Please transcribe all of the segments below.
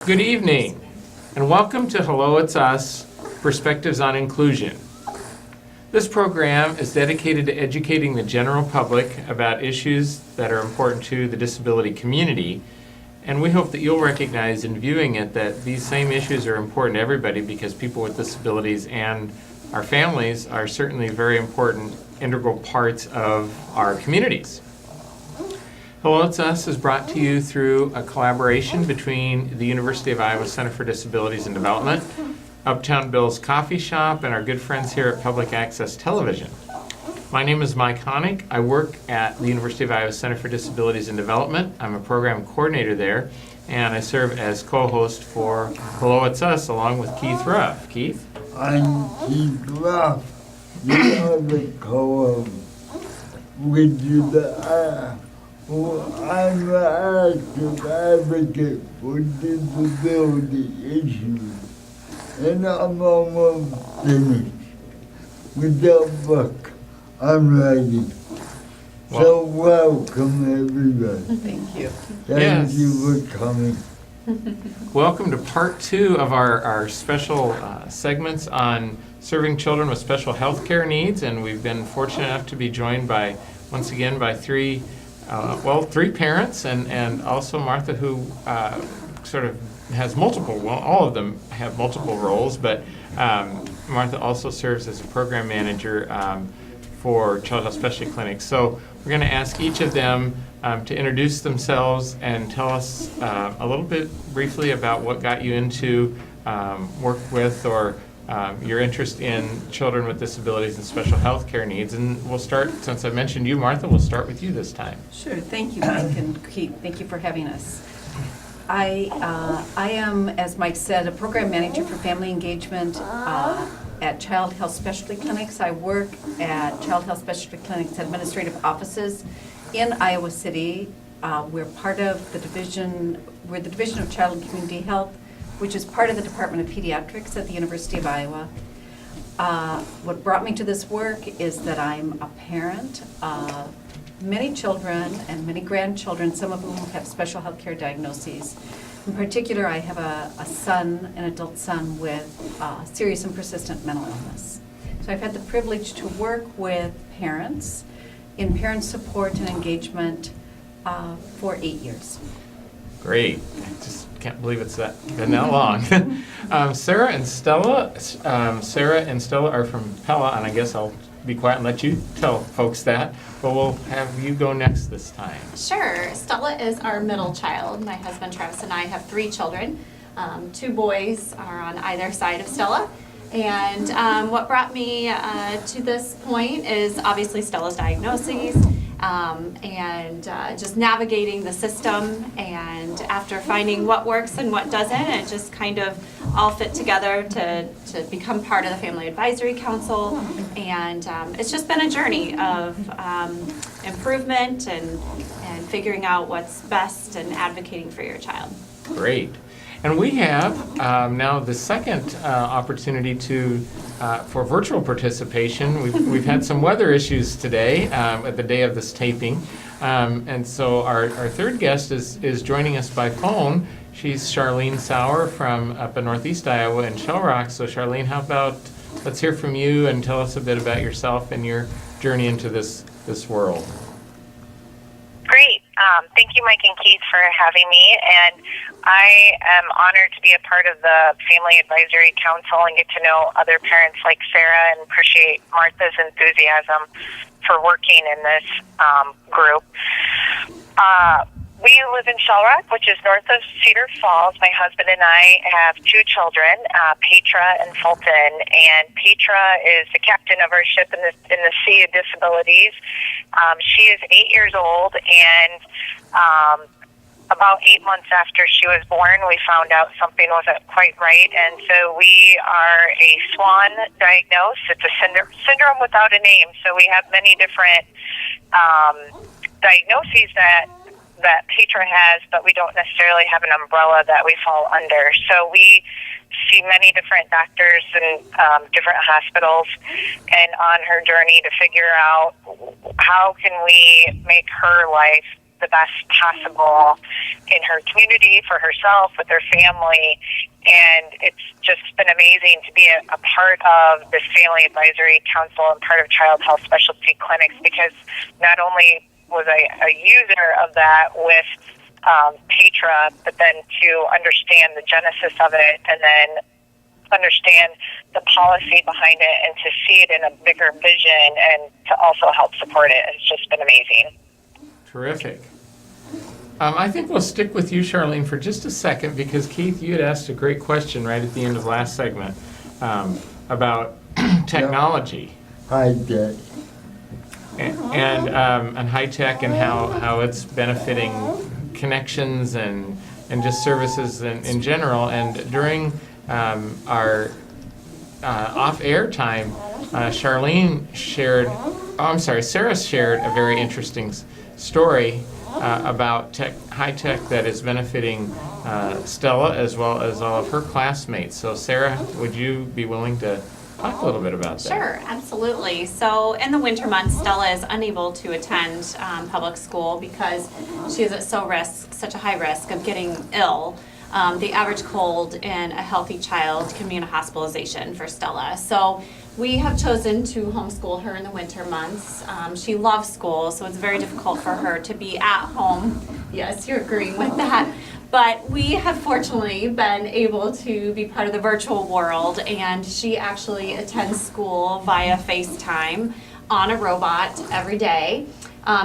Good evening, and welcome to Hello, It's Us, Perspectives on Inclusion. This program is dedicated to educating the general public about issues that are important to the disability community, and we hope that you'll recognize in viewing it that these same issues are important to everybody because people with disabilities and our families are certainly very important, integral parts of our communities. Hello, It's Us is brought to you through a collaboration between the University of Iowa Center for Disabilities and Development, Uptown Bill's Coffee Shop, and our good friends here at Public Access Television. My name is Mike Honig. I work at the University of Iowa Center for Disabilities and Development. I'm a program coordinator there, and I serve as co-host for Hello, It's Us along with Keith Ruff. Keith? I'm Keith Ruff. You are the co-host with you. I'm an active advocate for disability issues, and I'm almost finished with that book. I'm ready. So welcome, everybody. Thank you. Thank you for coming. Welcome to part 2 of our special segments on serving children with special health care needs, and we've been fortunate enough to be joined once again by three parents, and also Martha, who sort of has all of them have multiple roles, but Martha also serves as a program manager for Child Health Specialty Clinics. So we're going to ask each of them to introduce themselves and tell us a little bit briefly about what got you into work with or your interest in children with disabilities and special health care needs. And we'll start, since I mentioned you, Martha, we'll start with you this time. Sure. Thank you, Mike and Keith. Thank you for having us. I am, as Mike said, a program manager for family engagement at Child Health Specialty Clinics. I work at Child Health Specialty Clinics administrative offices in Iowa City. We're part of the division of Child and Community Health, which is part of the Department of Pediatrics at the University of Iowa. What brought me to this work is that I'm a parent of many children and many grandchildren, some of whom have special health care diagnoses. In particular, I have an adult son with serious and persistent mental illness. So I've had the privilege to work with parents in parent support and engagement for 8 years. Great. I just can't believe it's been that long. Sarah and Stella are from Pella, and I guess I'll be quiet and let you tell folks that, but we'll have you go next this time. Sure. Stella is our middle child. My husband Travis and I have 3 children. 2 boys are on either side of Stella. And what brought me to this point is obviously Stella's diagnoses and just navigating the system. And after finding what works and what doesn't, it just kind of all fit together to become part of the Family Advisory Council. And it's just been a journey of improvement and figuring out what's best and advocating for your child. Great. And we have now the second opportunity for virtual participation. We've had some weather issues today at the day of this taping. And so our third guest is joining us by phone. She's Charlene Sauer from up in Northeast Iowa in Shell Rock. So Charlene, how about let's hear from you and tell us a bit about yourself and your journey into this world. Great. Thank you, Mike and Keith, for having me. And I am honored to be a part of the Family Advisory Council and get to know other parents like Sarah and appreciate Martha's enthusiasm for working in this group. We live in Shell Rock, which is north of Cedar Falls. My husband and I have 2 children, Petra and Fulton. And Petra is the captain of our ship in the Sea of Disabilities. She is 8 years old, and about 8 months after she was born, we found out something wasn't quite right. And so we are a SWAN diagnosed. It's a syndrome without a name. So we have many different diagnoses that Petra has, but we don't necessarily have an umbrella that we fall under. So we see many different doctors and different hospitals, and on her journey to figure out how can we make her life the best possible in her community, for herself, with her family. And it's just been amazing to be a part of this Family Advisory Council and part of Child Health Specialty Clinics, because not only was I a user of that with Petra, but then to understand the genesis of it and then understand the policy behind it and to see it in a bigger vision and to also help support it has just been amazing. Terrific. I think we'll stick with you, Charlene, for just a second, because Keith, you had asked a great question right at the end of last segment about technology. Hi, Dad. And high tech and how it's benefiting connections and just services in general. And during our off-air time, Sarah shared a very interesting story about high tech that is benefiting Stella as well as all of her classmates. So Sarah, would you be willing to talk a little bit about that? Sure, absolutely. So in the winter months, Stella is unable to attend public school because she is at such a high risk of getting ill. The average cold in a healthy child can mean a hospitalization for Stella. So we have chosen to homeschool her in the winter months. She loves school, so it's very difficult for her to be at home. Yes, you're agreeing with that. But we have fortunately been able to be part of the virtual world, and she actually attends school via FaceTime on a robot every day.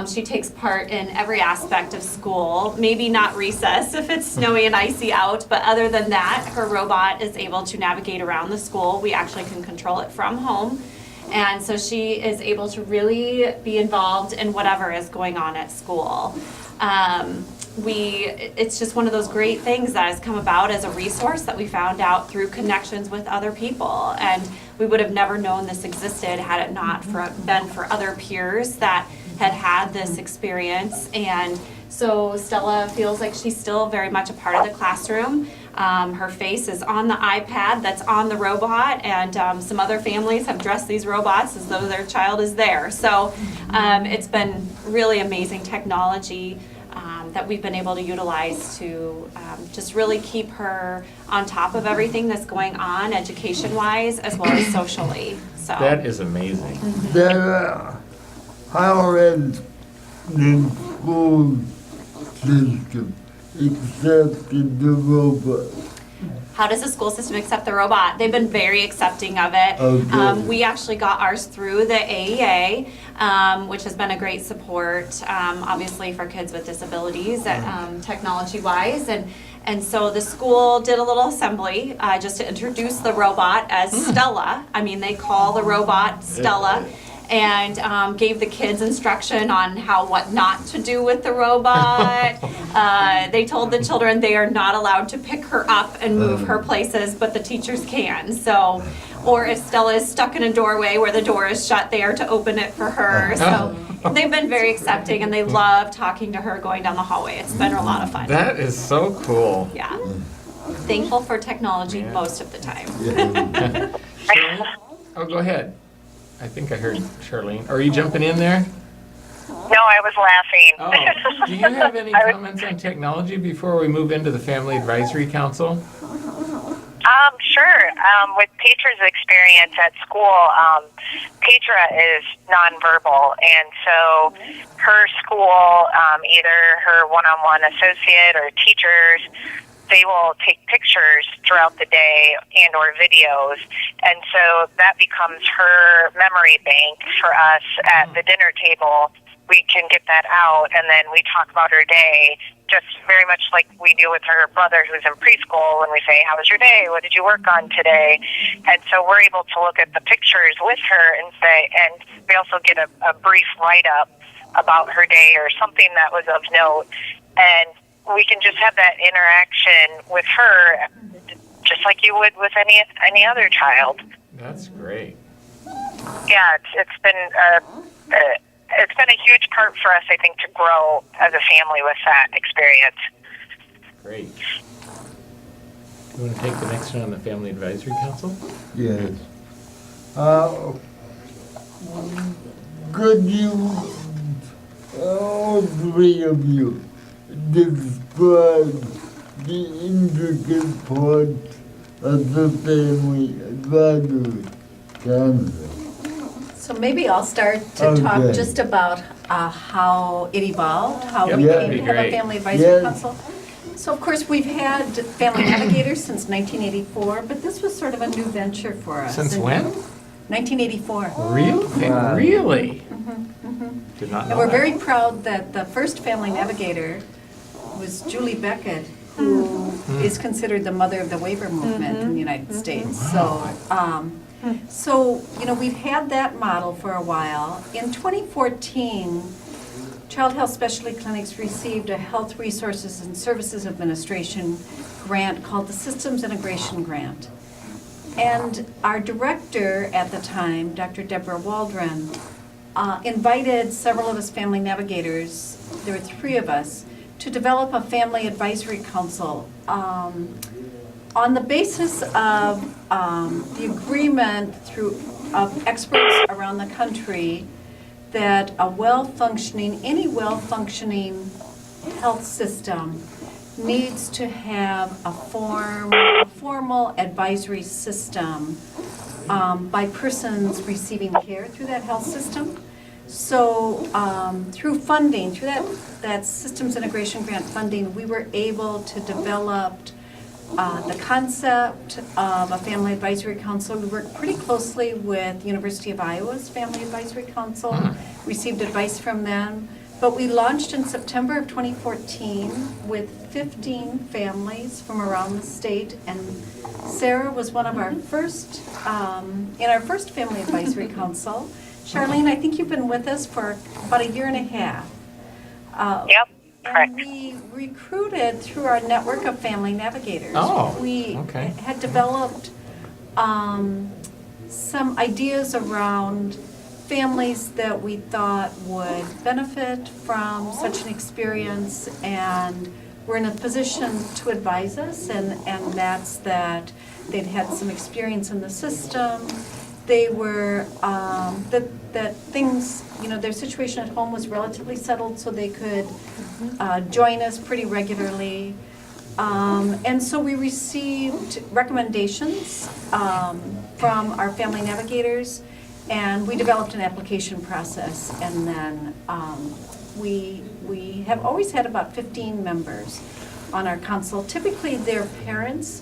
She takes part in every aspect of school, maybe not recess if it's snowy and icy out, but other than that, her robot is able to navigate around the school. We actually can control it from home. And so she is able to really be involved in whatever is going on at school. It's just one of those great things that has come about as a resource that we found out through connections with other people. And we would have never known this existed had it not been for other peers that had this experience. And so Stella feels like she's still very much a part of the classroom. Her face is on the iPad that's on the robot, and some other families have dressed these robots as though their child is there. So it's been really amazing technology that we've been able to utilize to just really keep her on top of everything that's going on education-wise as well as socially. So That is amazing. Dad, how has the school system accepted the robot? how does the school system accept the robot? They've been very accepting of it. Okay. We actually got ours through the AEA, which has been a great support, obviously for kids with disabilities, technology-wise. And so the school did a little assembly just to introduce the robot as Stella. I mean, they call the robot Stella. And gave the kids instruction on what not to do with the robot. They told the children they are not allowed to pick her up and move her places, but the teachers can. So, or if Stella is stuck in a doorway where the door is shut, they are to open it for her. So they've been very accepting, and they love talking to her going down the hallway. It's been a lot of fun. That is so cool. Yeah. Thankful for technology most of the time. Charlene? Oh, go ahead. I think I heard Charlene. Are you jumping in there? No, I was laughing. Oh, do you have any comments on technology before we move into the Family Advisory Council? Sure. With Petra's experience at school, Petra is nonverbal, and so her school, either her one-on-one associate or teachers, they will take pictures throughout the day and or videos, and so that becomes her memory bank for us at the dinner table. We can get that out, and then we talk about her day, just very much like we do with her brother who's in preschool, when we say, how was your day? What did you work on today? And so we're able to look at the pictures with her and say, and we also get a brief write-up about her day or something that was of note, and we can just have that interaction with her just like you would with any other child. That's great. Yeah, it's been a huge part for us, I think, to grow as a family with that experience. Great. You want to take the next one on the Family Advisory Council? Yes. Could you all three of you describe the intricate parts of the family advisory council. So maybe I'll start to talk Okay. just about how it evolved, how Yep, we that'd came be to have a great. family advisory Yes. council. So of course, we've had family navigators since 1984, but this was sort of a new venture for us. Since And- when? 1984. Really? Wow. Really? Did not know And we're that. very proud that the first family navigator was Julie Beckett, who is considered the mother of the waiver movement in the United States. So, we've had that model for a while. In 2014, Child Health Specialty Clinics received a Health Resources and Services Administration grant called the Systems Integration Grant. And our director at the time, Dr. Deborah Waldron, invited several of us family navigators, there were 3 of us, to develop a family advisory council on the basis of the agreement of experts around the country that any well-functioning health system needs to have a formal advisory system by persons receiving care through that health system. So through funding, through that systems integration grant funding, we were able to develop the concept of a family advisory council. We worked pretty closely with University of Iowa's Family Advisory Council, received advice from them. But we launched in September of 2014 with 15 families from around the state, and Sarah was one of our first, in our first Family Advisory Council. Charlene, I think you've been with us for about a year and a half. Yep, correct. And we recruited through our network of family navigators. Oh, We okay. had developed some ideas around families that we thought would benefit from such an experience and were in a position to advise us, and that's that they'd had some experience in the system. They were, that things, their situation at home was relatively settled, so they could join us pretty regularly. And so we received recommendations from our family navigators, and we developed an application process. And then we have always had about 15 members on our council. Typically, they're parents,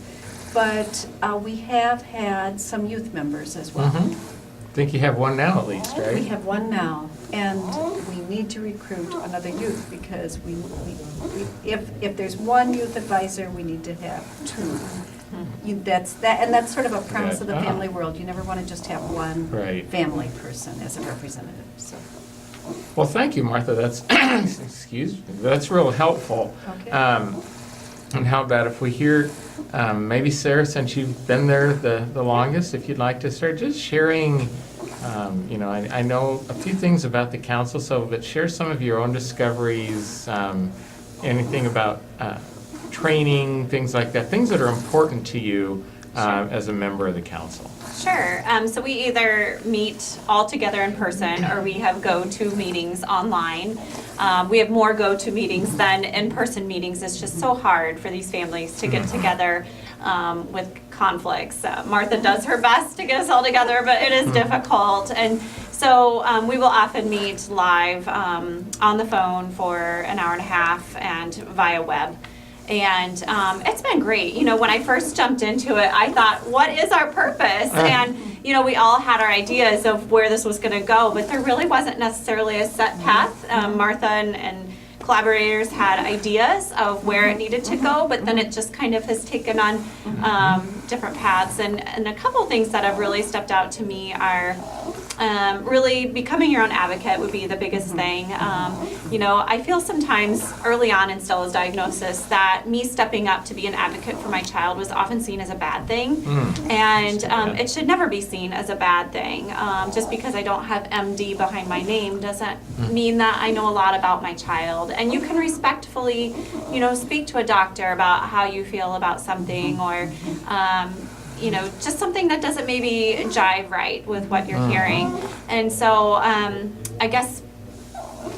but we have had some youth members as well. I think you have one now at least, We right? have one now, and we need to recruit another youth because if there's one youth advisor, we need to have 2. That's sort of a premise of the Good. family world. You never want to just have one Right. family person as a representative. So, Well, thank you, Martha. That's, excuse me, that's real helpful. okay. And how about if we hear, maybe Sarah, since you've been there the longest, if you'd like to start just sharing, I know a few things about the council, but share some of your own discoveries, anything about training, things like that, things that are important to you as a member of the council. Sure. So we either meet all together in person or we have go-to meetings online. We have more go-to meetings than in-person meetings. It's just so hard for these families to get together with conflicts. Martha does her best to get us all together, but it is difficult. And so we will often meet live on the phone for an hour and a half and via web. And it's been great. When I first jumped into it, I thought, what is our purpose? And, we all had our ideas of where this was going to go, but there really wasn't necessarily a set path. Martha and collaborators had ideas of where it needed to go, but then it just kind of has taken on different paths. And a couple things that have really stepped out to me are really becoming your own advocate would be the biggest thing. I feel sometimes early on in Stella's diagnosis that me stepping up to be an advocate for my child was often seen as a bad thing. And it should never be seen as a bad thing. Just because I don't have MD behind my name doesn't mean that I know a lot about my child. And you can respectfully, speak to a doctor about how you feel about something or just something that doesn't maybe jive right with what you're hearing. And so I guess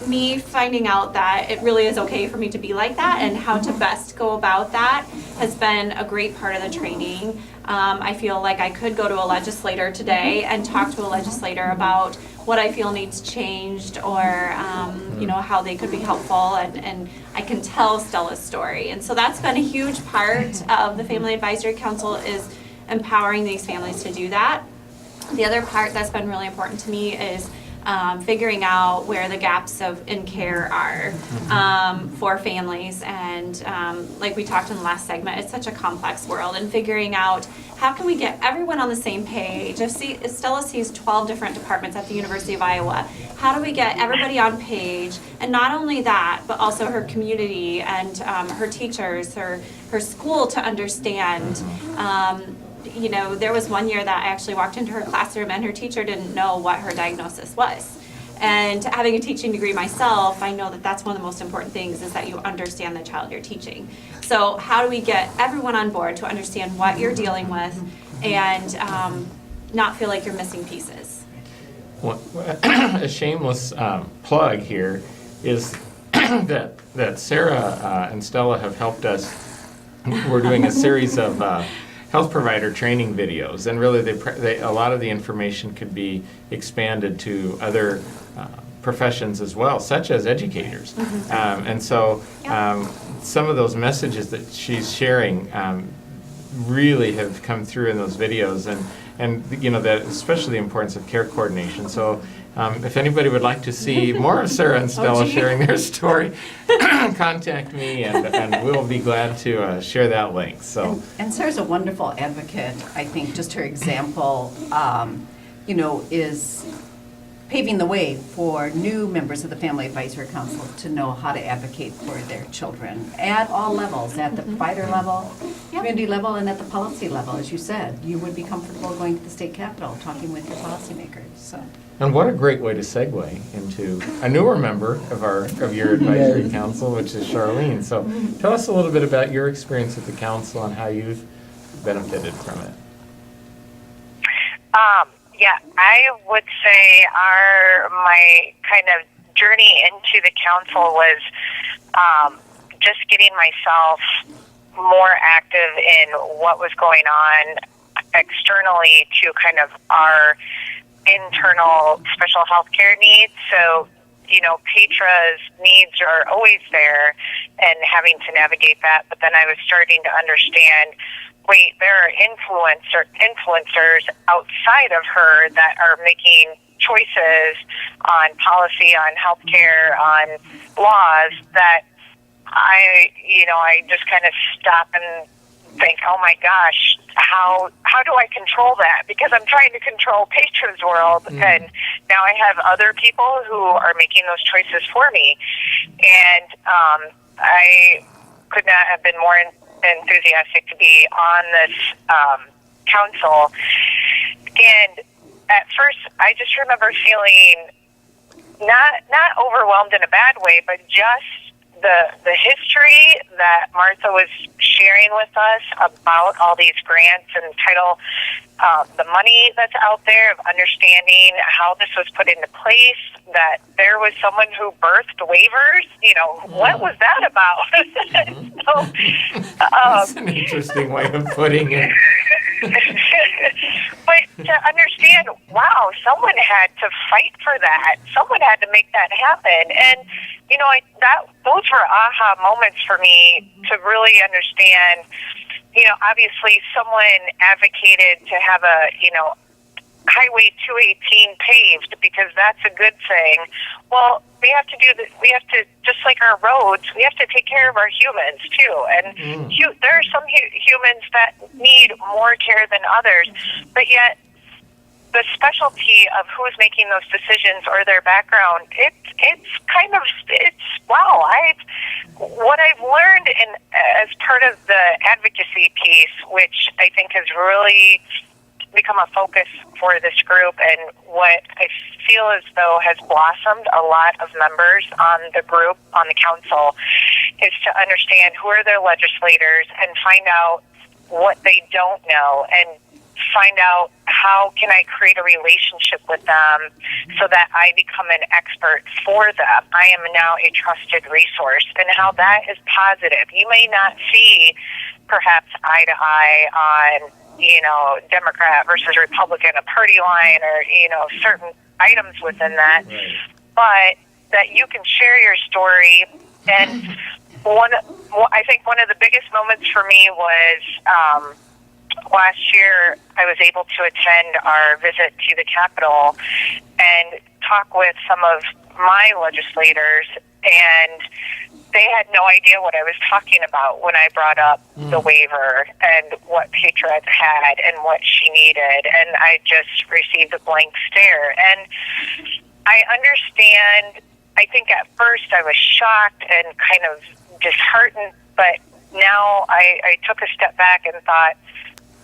me finding out that it really is okay for me to be like that and how to best go about that has been a great part of the training. I feel like I could go to a legislator today and talk to a legislator about what I feel needs changed, or how they could be helpful, and I can tell Stella's story. And so that's been a huge part of the Family Advisory Council, is empowering these families to do that. The other part that's been really important to me is figuring out where the gaps in care are for families. And like we talked in the last segment, it's such a complex world, and figuring out how can we get everyone on the same page. If Stella sees 12 different departments at the University of Iowa, how do we get everybody on page? And not only that, but also her community and her teachers, her school, to understand. There was one year that I actually walked into her classroom and her teacher didn't know what her diagnosis was. And having a teaching degree myself, I know that that's one of the most important things, is that you understand the child you're teaching. So how do we get everyone on board to understand what you're dealing with and not feel like you're missing pieces? Well, a shameless plug here is that Sarah and Stella have helped us. We're doing a series of health provider training videos, and really a lot of the information could be expanded to other professions as well, such as educators. And so some of those messages that she's sharing really have come through in those videos, and that especially the importance of care coordination. So if anybody would like to see more of Sarah and Stella sharing their story, contact me, and we'll be glad to share that link. So, and Sarah's a wonderful advocate. I think just her example, is paving the way for new members of the Family Advisory Council to know how to advocate for their children at all levels, at the provider level, community level, and at the policy level. As you said, you would be comfortable going to the state capitol, talking with your policymakers. So. And what a great way to segue into a newer member of your advisory council, which is Charlene. So tell us a little bit about your experience at the council and how you've benefited from it. Yeah, I would say my kind of journey into the council was just getting myself more active in what was going on externally to kind of our internal special health care needs. So, Petra's needs are always there, and having to navigate that. But then I was starting to understand, wait, there are influencers outside of her that are making choices on policy, on healthcare, on laws that I just kind of stop and think, oh my gosh, how do I control that? Because I'm trying to control Petra's world, and now I have other people who are making those choices for me. And I could not have been more enthusiastic to be on this council. And at first, I just remember feeling not overwhelmed in a bad way, but just the history that Martha was sharing with us about all these grants and title, the money that's out there, of understanding how this was put into place, that there was someone who birthed waivers. What was that about? That's an interesting way of putting it. But to understand, wow, someone had to fight for that. Someone had to make that happen. And, those were aha moments for me to really understand, obviously someone advocated to have a, Highway 218 paved because that's a good thing. Well, we have to do this. We have to, just like our roads, we have to take care of our humans too. And there are some humans that need more care than others, but yet the specialty of who's making those decisions or their background, it's wow. What I've learned as part of the advocacy piece, which I think has really become a focus for this group, and what I feel as though has blossomed a lot of members on the group, on the council, is to understand who are their legislators and find out what they don't know, and find out how can I create a relationship with them so that I become an expert for them. I am now a trusted resource, and how that is positive. You may not see perhaps eye to eye on, Democrat versus Republican, a party line, or, certain items within that, but that you can share your story. And I think one of the biggest moments for me was last year I was able to attend our visit to the Capitol and talk with some of my legislators, and they had no idea what I was talking about when I brought up the waiver and what Petra had and what she needed, and I just received a blank stare. And I understand, I think at first I was shocked and kind of disheartened, but now I took a step back and thought,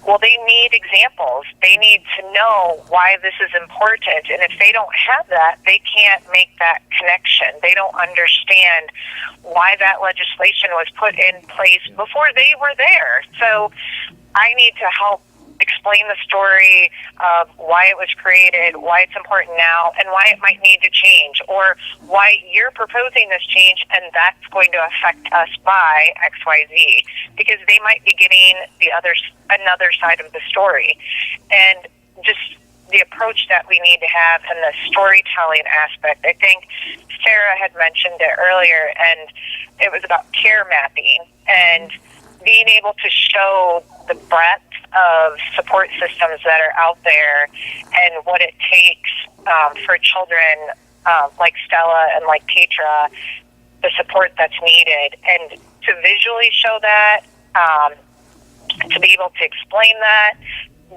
well, they need examples. They need to know why this is important. And if they don't have that, they can't make that connection. They don't understand why that legislation was put in place before they were there. So I need to help explain the story of why it was created, why it's important now, and why it might need to change, or why you're proposing this change and that's going to affect us by XYZ, because they might be getting another side of the story. And just the approach that we need to have and the storytelling aspect. I think Sarah had mentioned it earlier, and it was about care mapping and being able to show the breadth of support systems that are out there and what it takes for children like Stella and like Petra, the support that's needed, and to visually show that, to be able to explain that.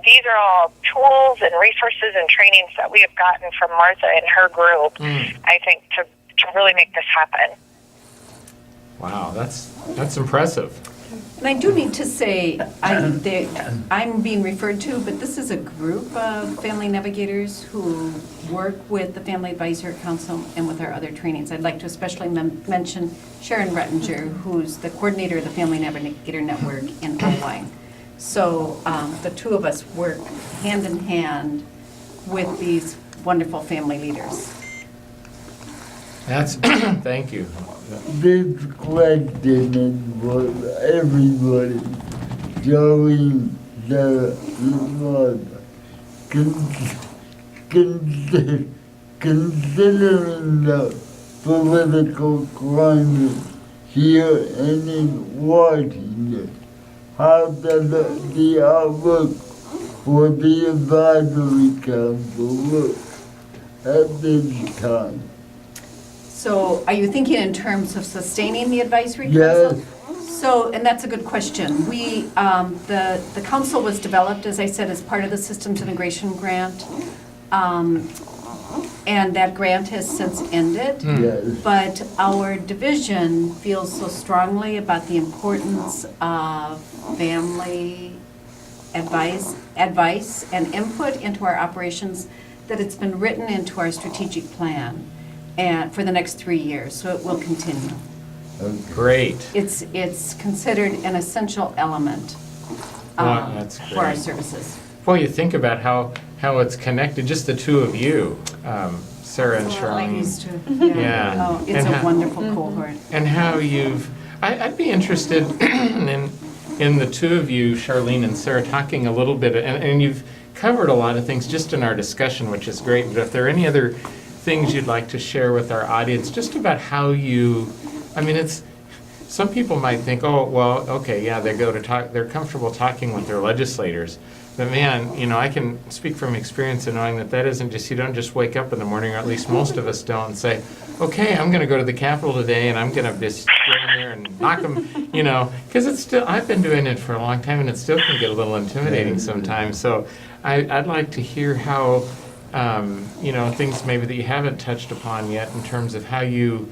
These are all tools and resources and trainings that we have gotten from Martha and her group, I think, to really make this happen. Wow, that's impressive. And I do need to say, I'm being referred to, but this is a group of family navigators who work with the Family Advisory Council and with our other trainings. I'd like to especially mention Sharon Rettinger, who's the coordinator of the Family Navigator Network in Irvine. So the two of us work hand in hand with these wonderful family leaders. That's thank you. This question is for everybody. Showing the considering the political climate here and in Washington, how does the outlook for the advisory council look at this time? So are you thinking in terms of sustaining the advisory Yes. council? So, and that's a good question. We, the council was developed, as I said, as part of the systems integration grant. And that grant has since ended. Yes. But our division feels so strongly about the importance of family advice and input into our operations that it's been written into our strategic plan and for the next 3 years, so it will continue. Great. It's considered an essential element That's for our great. services. Well, you think about how it's connected, just the two of you, Sarah and Charlene. These two. Yeah. Oh, it's And a how- wonderful cohort. And how I'd be interested in the two of you, Charlene and Sarah, talking a little bit, and you've covered a lot of things just in our discussion, which is great, but if there are any other things you'd like to share with our audience, just about how some people might think, oh, well, okay, yeah, they're comfortable talking with their legislators. But man, I can speak from experience in knowing that isn't just, you don't just wake up in the morning, or at least most of us don't, and say, okay, I'm going to go to the Capitol today and I'm going to just go in there and knock them, because it's still, I've been doing it for a long time and it still can get a little intimidating sometimes. So I'd like to hear how, things maybe that you haven't touched upon yet in terms of how you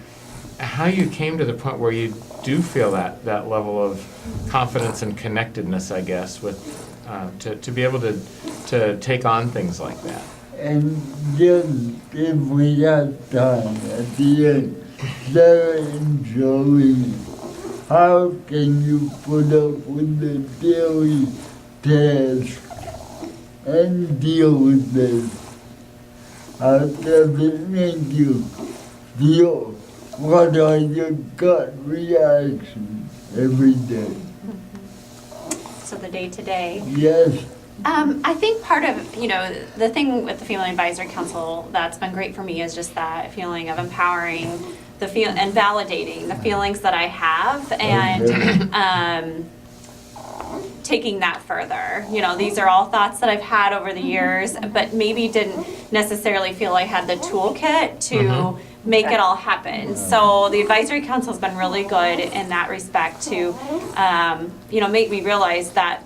came to the point where you do feel that level of confidence and connectedness, I guess, with to be able to take on things like that. And just if we have time at the end, Sarah and Joey, how can you put up with the daily task and deal with this. How does it make you feel? What are your gut reactions every day? So the day-to-day. Yes. I think part of, the thing with the Family Advisory Council that's been great for me is just that feeling of empowering and validating the feelings that I have and taking that further. These are all thoughts that I've had over the years, but maybe didn't necessarily feel I had the toolkit to make it all happen. So the Advisory Council has been really good in that respect to, make me realize that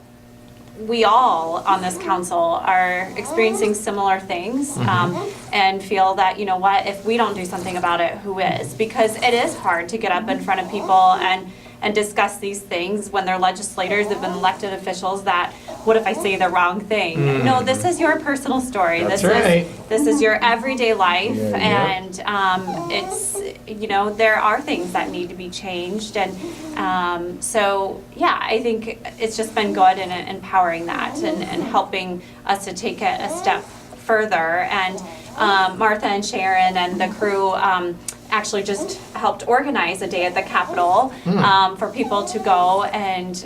we all on this council are experiencing similar things and feel that, if we don't do something about it, who is? Because it is hard to get up in front of people and discuss these things when they're legislators, they've been elected officials that, what if I say the wrong thing? No, this is your personal story. That's right. This is your everyday life, Yeah. and it's, there are things that need to be changed, and I think it's just been good in empowering that and helping us to take it a step further. And Martha and Sharon and the crew actually just helped organize a day at the Capitol for people to go and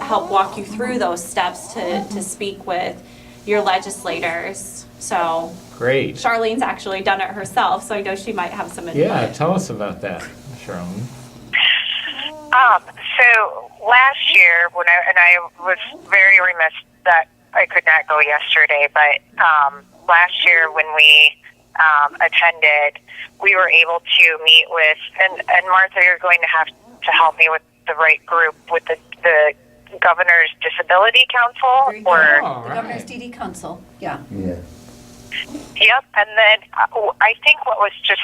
help walk you through those steps to speak with your legislators. So Great. Charlene's actually done it herself, so I know she might have some advice. Yeah, tell us about that, Charlene. So last year, I was very remiss that I could not go yesterday, but last year when we attended, we were able to meet with, and Martha, you're going to have to help me with the right group, with the Governor's Disability Council, Very or good. All The right. Governor's DD Council, yeah. Yeah. Yep, and then I think what was just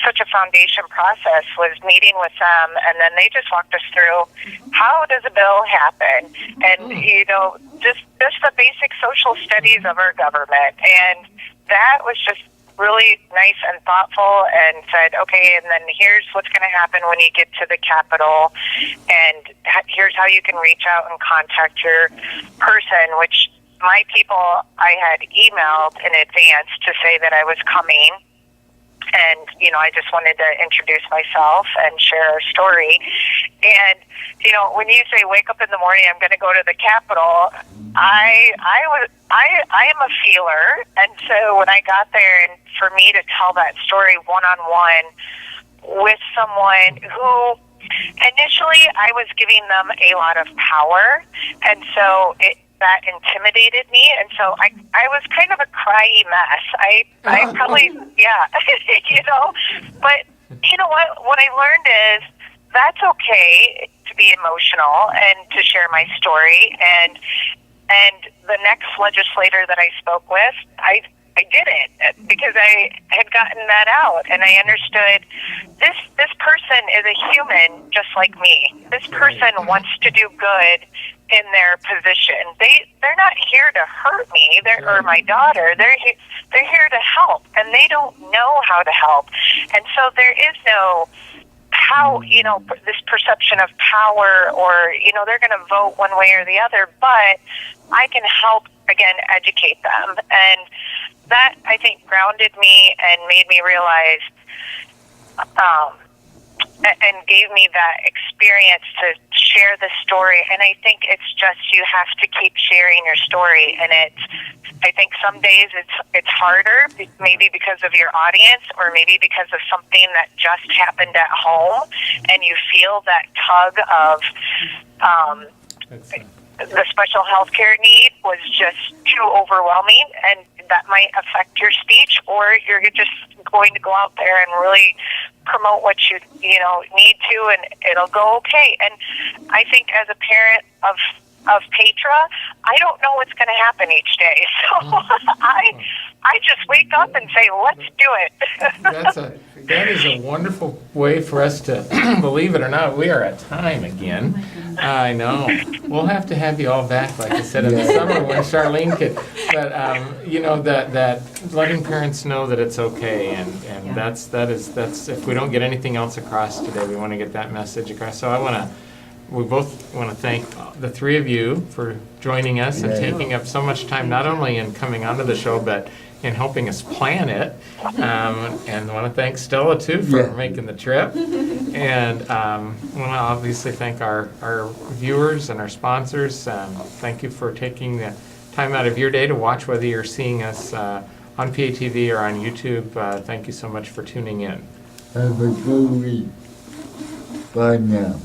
such a foundation process was meeting with them, and then they just walked us through how does a bill happen, and just the basic social studies of our government, and that was just really nice and thoughtful, and said, okay, and then here's what's going to happen when you get to the Capitol, and here's how you can reach out and contact your person, which my people I had emailed in advance to say that I was coming. And, I just wanted to introduce myself and share our story. And, when you say wake up in the morning, I'm going to go to the Capitol, I am a feeler. And so when I got there, and for me to tell that story one-on-one with someone who initially I was giving them a lot of power. And so that intimidated me, and so I was kind of a cryy mess. I probably, yeah, but what I learned is that's okay to be emotional and to share my story, and the next legislator that I spoke with, I didn't, because I had gotten that out, and I understood this person is a human just like me. This person wants to do good in their position. They're not here to hurt me, or my daughter. They're here to help, and they don't know how to help. And so there is no this perception of power, or they're going to vote one way or the other, but I can help, again, educate them. And that, I think, grounded me and made me realize and gave me that experience to share the story. And I think it's just, you have to keep sharing your story. And I think some days it's harder, maybe because of your audience, or maybe because of something that just happened at home, and you feel that tug of the special health care need was just too overwhelming, and that might affect your speech, or you're just going to go out there and really promote what you need to, and it'll go okay. And I think as a parent of Petra, I don't know what's going to happen each day, so I just wake up and say, let's do it. That is a wonderful way for us to, believe it or not, we are at time again. I know. We'll have to have you all back, like I said, in the summer when Charlene could. But that letting parents know that it's okay, and that's if we don't get anything else across today, we want to get that message across. So I want to we both want to thank the three of you for joining us and Yeah. taking up so much time, not only in coming onto the show, but in helping us plan it. And I want to thank Stella, too, for Yeah. making the trip. And I want to obviously thank our viewers and our sponsors. Thank you for taking the time out of your day to watch, whether you're seeing us on PATV or on YouTube. Thank you so much for tuning in. Have a good week. Bye now.